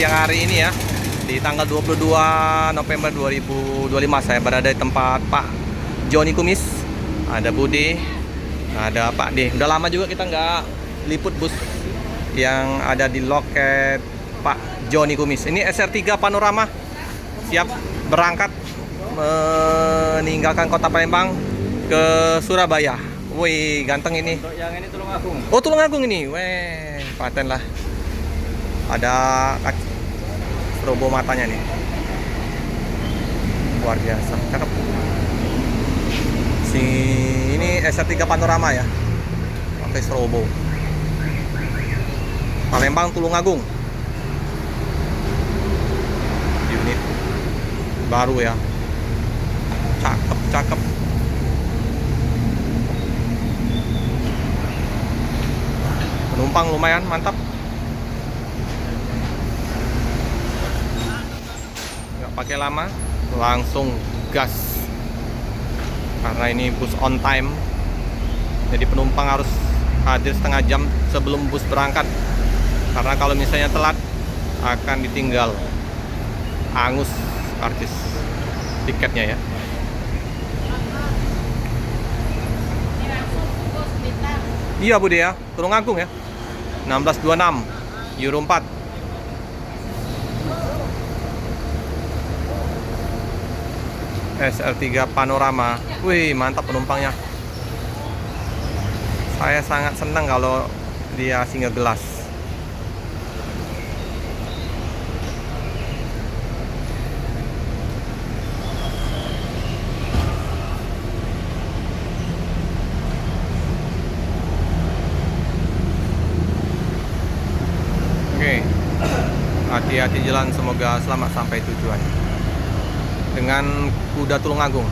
siang hari ini ya. Di tanggal 22 November 2025 saya berada di tempat Pak Joni Kumis. Ada Budi, ada Pak D. Udah lama juga kita nggak liput bus yang ada di loket Pak Joni Kumis. Ini SR3 Panorama siap berangkat meninggalkan kota Palembang ke Surabaya. Wih, ganteng ini. Untuk yang ini Tulungagung. Oh, Tulungagung ini. Weh, paten lah. Ada strobo matanya nih. Luar biasa. Cakep. Ini SR3 Panorama ya. Pakai strobo. Palembang Tulungagung. Unit baru ya. Cakep, cakep. Penumpang lumayan mantap. Nggak pakai lama, langsung gas. Karena ini bus on time, jadi penumpang harus hadir setengah jam sebelum bus berangkat. Karena kalau misalnya telat, akan ditinggal angus karcis tiketnya ya. Iya Budi ya, Tulungagung ya. 1626 Euro 4. SR3 Panorama. Wih, mantap penumpangnya. Saya sangat senang kalau dia single glass. Oke, hati-hati jalan, semoga selamat sampai tujuan dengan kuda Tulungagung.